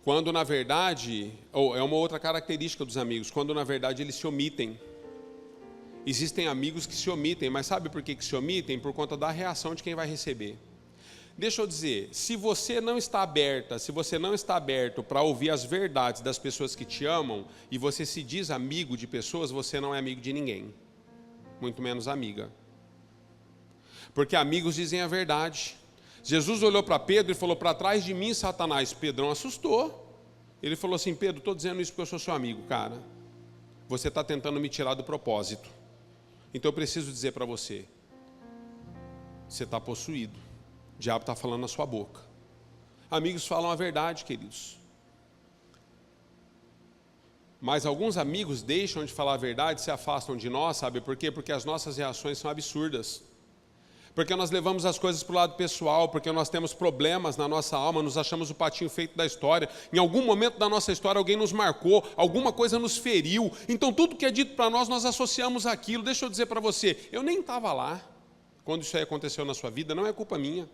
Quando na verdade, ou é uma outra característica dos amigos, quando na verdade eles se omitem. Existem amigos que se omitem, mas sabe por que se omitem? Por conta da reação de quem vai receber. Deixa eu dizer, se você não está aberto para ouvir as verdades das pessoas que te amam, e você se diz amigo de pessoas, você não é amigo de ninguém, muito menos amiga. Porque amigos dizem a verdade. Jesus olhou para Pedro e falou: para trás de mim, Satanás. Pedrão assustou. Ele falou assim: Pedro, estou dizendo isso porque eu sou seu amigo, cara. Você está tentando me tirar do propósito. Então eu preciso dizer para você: você está possuído. O diabo está falando na sua boca. Amigos falam a verdade, queridos. Mas alguns amigos deixam de falar a verdade, se afastam de nós, sabe por quê? Porque as nossas reações são absurdas. Porque nós levamos as coisas para o lado pessoal, porque nós temos problemas na nossa alma, nos achamos o patinho feito da história. Em algum momento da nossa história alguém nos marcou, alguma coisa nos feriu. Então tudo que é dito para nós, nós associamos àquilo. Deixa eu dizer para você, eu nem estava lá quando isso aí aconteceu na sua vida, não é culpa minha.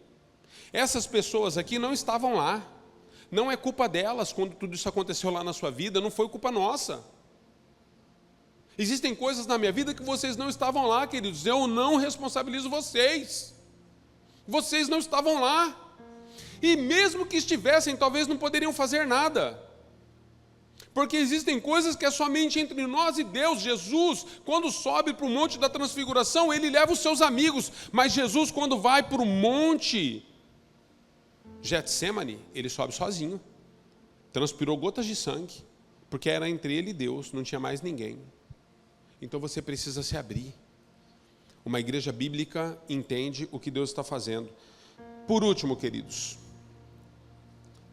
Essas pessoas aqui não estavam lá. Não é culpa delas quando tudo isso aconteceu lá na sua vida, não foi culpa nossa. Existem coisas na minha vida que vocês não estavam lá, queridos. Eu não responsabilizo vocês. Vocês não estavam lá. E mesmo que estivessem, talvez não poderiam fazer nada. Porque existem coisas que é somente entre nós e Deus. Jesus, quando sobe para o monte da transfiguração, ele leva os seus amigos. Mas Jesus, quando vai para o monte Getsemane, ele sobe sozinho. Transpirou gotas de sangue. Porque era entre ele e Deus, não tinha mais ninguém. Então você precisa se abrir. Uma igreja bíblica entende o que Deus está fazendo. Por último, queridos.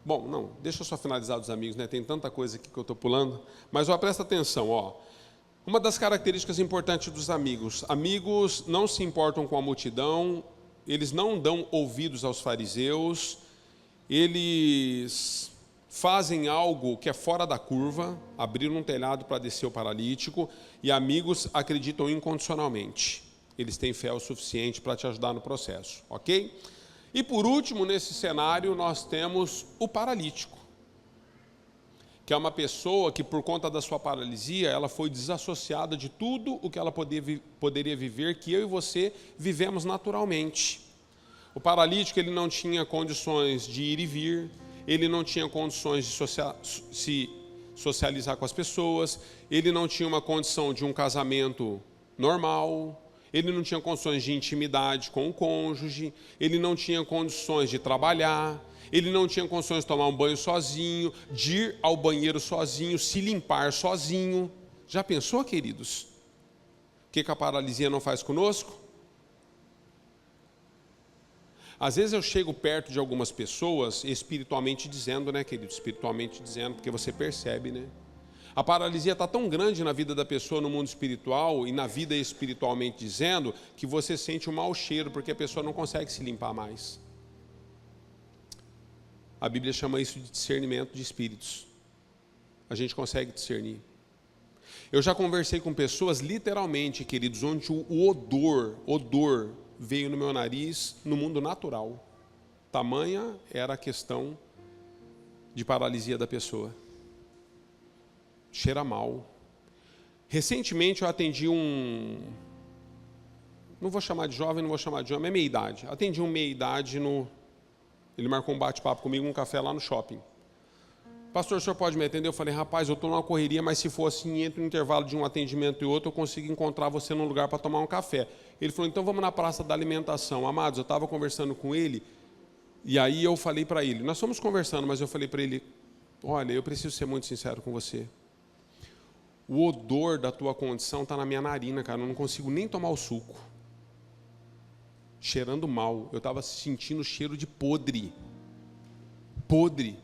Bom, não, deixa eu só finalizar dos amigos, né? Tem tanta coisa aqui que eu estou pulando. Mas ó, presta atenção, ó. Uma das características importantes dos amigos. Amigos não se importam com a multidão. Eles não dão ouvidos aos fariseus. Eles fazem algo que é fora da curva, abriram um telhado para descer o paralítico, e amigos acreditam incondicionalmente. Eles têm fé o suficiente para te ajudar no processo, ok? E por último, nesse cenário, nós temos o paralítico, que é uma pessoa que, por conta da sua paralisia, ela foi desassociada de tudo o que ela poderia viver, que eu e você vivemos naturalmente. O paralítico, ele não tinha condições de ir e vir, ele não tinha condições de se socializar com as pessoas, ele não tinha uma condição de um casamento normal, ele não tinha condições de intimidade com o cônjuge, ele não tinha condições de trabalhar, ele não tinha condições de tomar um banho sozinho, de ir ao banheiro sozinho, se limpar sozinho. Já pensou, queridos? O que a paralisia não faz conosco? Às vezes eu chego perto de algumas pessoas, espiritualmente dizendo, né, querido? Espiritualmente dizendo, porque você percebe, né? A paralisia está tão grande na vida da pessoa no mundo espiritual e na vida espiritualmente dizendo, que você sente um mau cheiro, porque a pessoa não consegue se limpar mais. A Bíblia chama isso de discernimento de espíritos. A gente consegue discernir. Eu já conversei com pessoas, literalmente, queridos, onde o odor veio no meu nariz no mundo natural. Tamanha era a questão de paralisia da pessoa. Cheira mal. Recentemente eu atendi não vou chamar de jovem, não vou chamar de homem, é meia idade. Atendi um meia idade ele marcou um bate-papo comigo, um café lá no shopping. Pastor, o senhor pode me atender? Eu falei, rapaz, eu estou numa correria, mas se for assim, entre o intervalo de um atendimento e outro, eu consigo encontrar você num lugar para tomar um café. Ele falou, então vamos na praça da alimentação. Amados, eu estava conversando com ele, e aí eu falei para ele, nós fomos conversando, mas eu falei para ele, olha, eu preciso ser muito sincero com você. O odor da tua condição está na minha narina, cara, eu não consigo nem tomar o suco. Cheirando mal, eu estava sentindo cheiro de podre. Podre.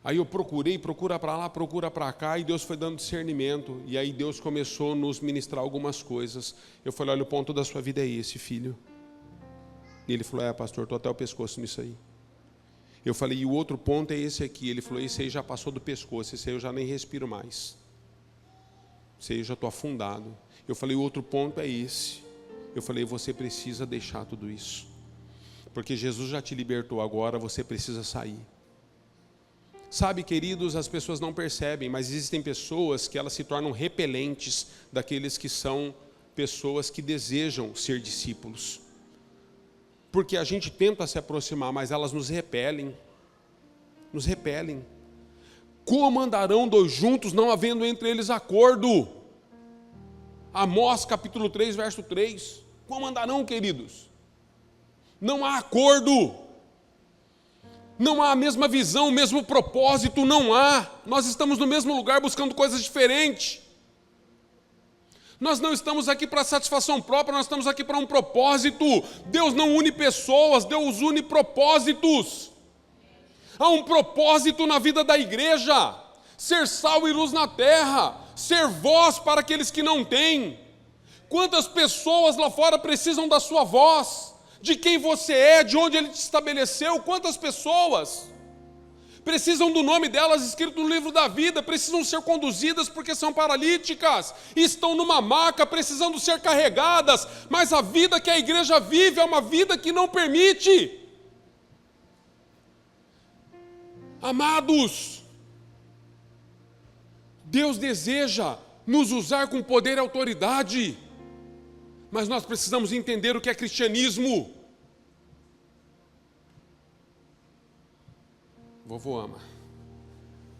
Aí eu procura para lá, procura para cá, e Deus foi dando discernimento. E aí Deus começou a nos ministrar algumas coisas. Eu falei, olha, o ponto da sua vida é esse, filho. E ele falou, pastor, estou até o pescoço nisso aí. Eu falei, e o outro ponto é esse aqui. Ele falou, esse aí já passou do pescoço, esse aí eu já nem respiro mais. Esse aí eu já estou afundado. Eu falei, o outro ponto é esse. Eu falei, você precisa deixar tudo isso. Porque Jesus já te libertou agora, você precisa sair. Sabe, queridos, as pessoas não percebem, mas existem pessoas que elas se tornam repelentes daqueles que são pessoas que desejam ser discípulos. Porque a gente tenta se aproximar, mas elas nos repelem. Nos repelem. Como andarão dois juntos, não havendo entre eles acordo? Amós capítulo 3, verso 3. Como andarão, queridos? Não há acordo. Não há a mesma visão, o mesmo propósito, não há. Nós estamos no mesmo lugar buscando coisas diferentes. Nós não estamos aqui para satisfação própria, nós estamos aqui para um propósito. Deus não une pessoas, Deus une propósitos. Há um propósito na vida da igreja. ser sal e luz na terra, ser voz para aqueles que não têm. Quantas pessoas lá fora precisam da sua voz, de quem você é, de onde Ele te estabeleceu? Quantas pessoas precisam do nome delas escrito no livro da vida, precisam ser conduzidas porque são paralíticas, estão numa maca, precisando ser carregadas, mas a vida que a igreja vive é uma vida que não permite. Amados, Deus deseja nos usar com poder e autoridade, mas nós precisamos entender o que é cristianismo. Vovô ama.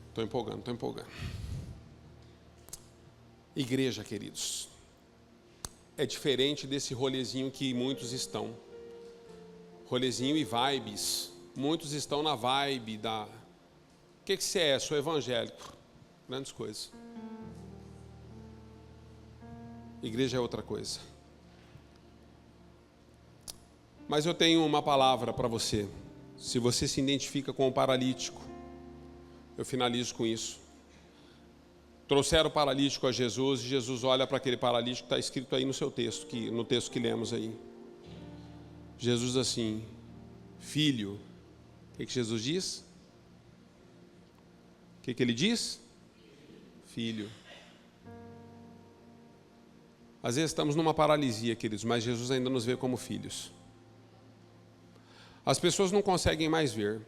Estou empolgando. Igreja, queridos, é diferente desse rolezinho que muitos estão. Rolezinho e vibes. Muitos estão na vibe da... O que você é? Sou evangélico. Grandes coisas. Igreja é outra coisa. Mas eu tenho uma palavra para você. Se você se identifica com o paralítico, eu finalizo com isso. Trouxeram o paralítico a Jesus, e Jesus olha para aquele paralítico que está escrito aí no seu texto, no texto que lemos aí. Jesus assim, filho, o que Jesus diz? O que ele diz? Filho. Às vezes estamos numa paralisia, queridos, mas Jesus ainda nos vê como filhos. As pessoas não conseguem mais ver.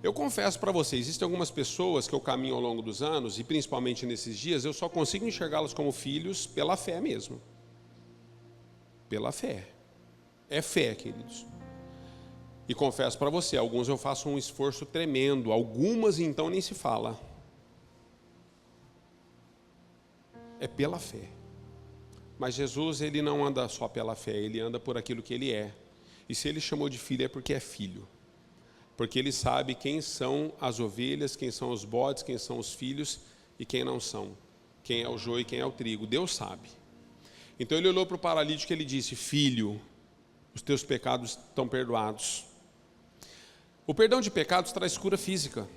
Eu confesso para vocês, existem algumas pessoas que eu caminho ao longo dos anos, e principalmente nesses dias, eu só consigo enxergá-las como filhos pela fé mesmo. Pela fé. É fé, queridos. E confesso para você, alguns eu faço um esforço tremendo, algumas então nem se fala. É pela fé. Mas Jesus, Ele não anda só pela fé, Ele anda por aquilo que Ele é. E se Ele chamou de filho, é porque é filho. Porque Ele sabe quem são as ovelhas, quem são os bodes, quem são os filhos e quem não são. Quem é o joio e quem é o trigo. Deus sabe. Então Ele olhou para o paralítico e Ele disse, filho, os teus pecados estão perdoados. O perdão de pecados traz cura física.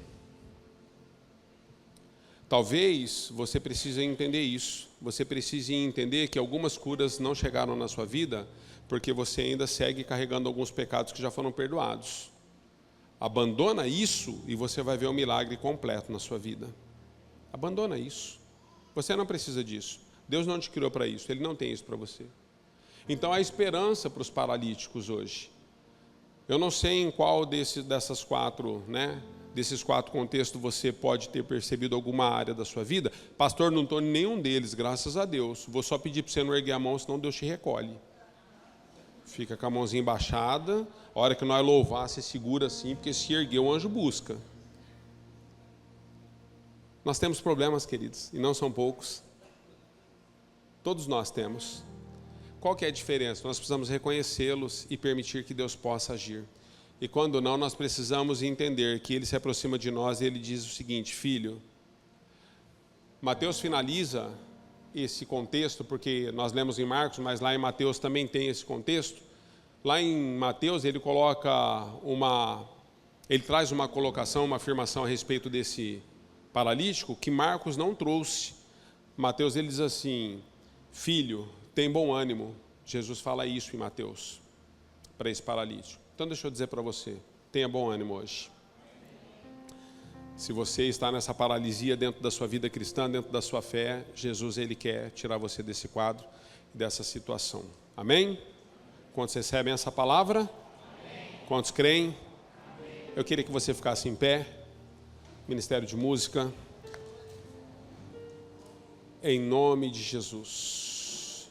Talvez você precise entender isso. Você precise entender que algumas curas não chegaram na sua vida porque você ainda segue carregando alguns pecados que já foram perdoados. Abandona isso e você vai ver um milagre completo na sua vida. Abandona isso. Você não precisa disso. Deus não te criou para isso. Ele não tem isso para você. Então há esperança para os paralíticos hoje. Eu não sei em qual desses quatro contextos você pode ter percebido alguma área da sua vida. Pastor, não estou em nenhum deles, graças a Deus. Vou só pedir para você não erguer a mão, senão Deus te recolhe. Fica com a mãozinha baixada. A hora que nós louvar, você segura assim, porque se erguer, o anjo busca. Nós temos problemas, queridos, e não são poucos. Todos nós temos. Qual que é a diferença? Nós precisamos reconhecê-los e permitir que Deus possa agir. E quando não, nós precisamos entender que Ele se aproxima de nós e Ele diz o seguinte, filho, Mateus finaliza esse contexto, porque nós lemos em Marcos, mas lá em Mateus também tem esse contexto. Lá em Mateus ele traz uma colocação, uma afirmação a respeito desse paralítico que Marcos não trouxe. Mateus ele diz assim, filho, tem bom ânimo. Jesus fala isso em Mateus, para esse paralítico. Então deixa eu dizer para você, tenha bom ânimo hoje. Se você está nessa paralisia dentro da sua vida cristã, dentro da sua fé, Jesus Ele quer tirar você desse quadro, dessa situação. Amém? Quantos recebem essa palavra? Amém. Quantos creem? Amém. Eu queria que você ficasse em pé. Ministério de Música. Em nome de Jesus.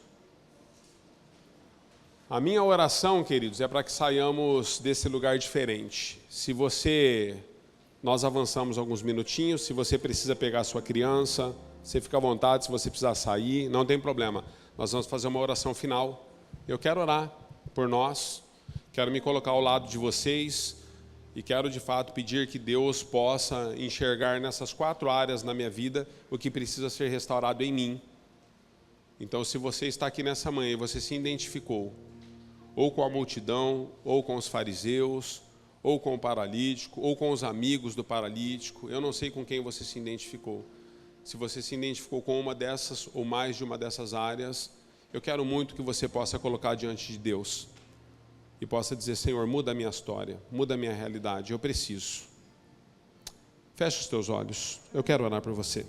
A minha oração, queridos, é para que saiamos desse lugar diferente. Nós avançamos alguns minutinhos, se você precisa pegar a sua criança, você fica à vontade, se você precisar sair, não tem problema. Nós vamos fazer uma oração final. Eu quero orar por nós, quero me colocar ao lado de vocês e quero de fato pedir que Deus possa enxergar nessas 4 áreas na minha vida o que precisa ser restaurado em mim. Então, se você está aqui nessa manhã e você se identificou, ou com a multidão, ou com os fariseus, ou com o paralítico, ou com os amigos do paralítico. Eu não sei com quem você se identificou. Se você se identificou com uma dessas ou mais de uma dessas áreas, eu quero muito que você possa colocar diante de Deus e possa dizer: Senhor, muda a minha história, muda a minha realidade, eu preciso. Feche os teus olhos, eu quero orar por você.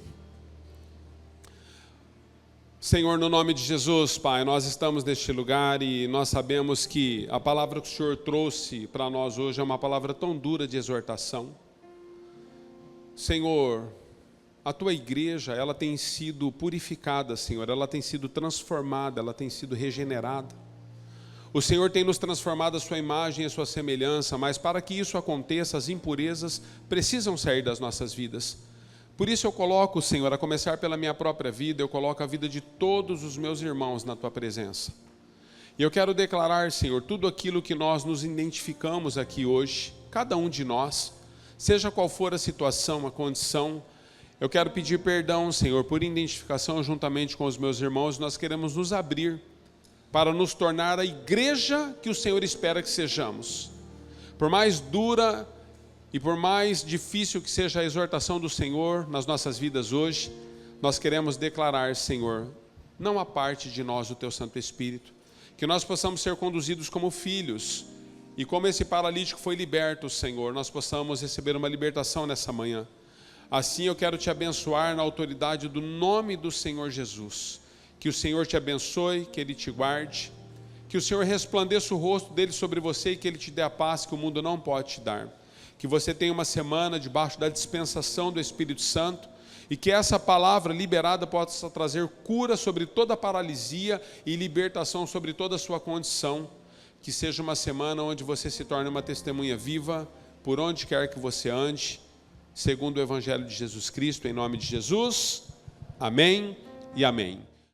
Senhor, no nome de Jesus, Pai, nós estamos neste lugar e nós sabemos que a palavra que o Senhor trouxe para nós hoje é uma palavra tão dura de exortação. Senhor, a Tua igreja, ela tem sido purificada, Senhor, ela tem sido transformada, ela tem sido regenerada. O Senhor tem nos transformado a sua imagem e a sua semelhança, mas para que isso aconteça, as impurezas precisam sair das nossas vidas. Por isso eu coloco, Senhor, a começar pela minha própria vida, eu coloco a vida de todos os meus irmãos na Tua presença. E eu quero declarar, Senhor, tudo aquilo que nós nos identificamos aqui hoje, cada um de nós, seja qual for a situação, a condição, eu quero pedir perdão, Senhor, por identificação juntamente com os meus irmãos. Nós queremos nos abrir para nos tornar a igreja que o Senhor espera que sejamos. Por mais dura e por mais difícil que seja a exortação do Senhor nas nossas vidas hoje, nós queremos declarar, Senhor, não aparte de nós o Teu Santo Espírito, que nós possamos ser conduzidos como filhos, e como esse paralítico foi liberto, Senhor, nós possamos receber uma libertação nessa manhã. Assim eu quero Te abençoar na autoridade do nome do Senhor Jesus. Que o Senhor Te abençoe, que Ele Te guarde, que o Senhor resplandeça o rosto dEle sobre você e que Ele Te dê a paz que o mundo não pode te dar. Que você tenha uma semana debaixo da dispensação do Espírito Santo e que essa palavra liberada possa trazer cura sobre toda a paralisia e libertação sobre toda a sua condição. Que seja uma semana onde você se torne uma testemunha viva, por onde quer que você ande, segundo o Evangelho de Jesus Cristo, em nome de Jesus. Amém e amém.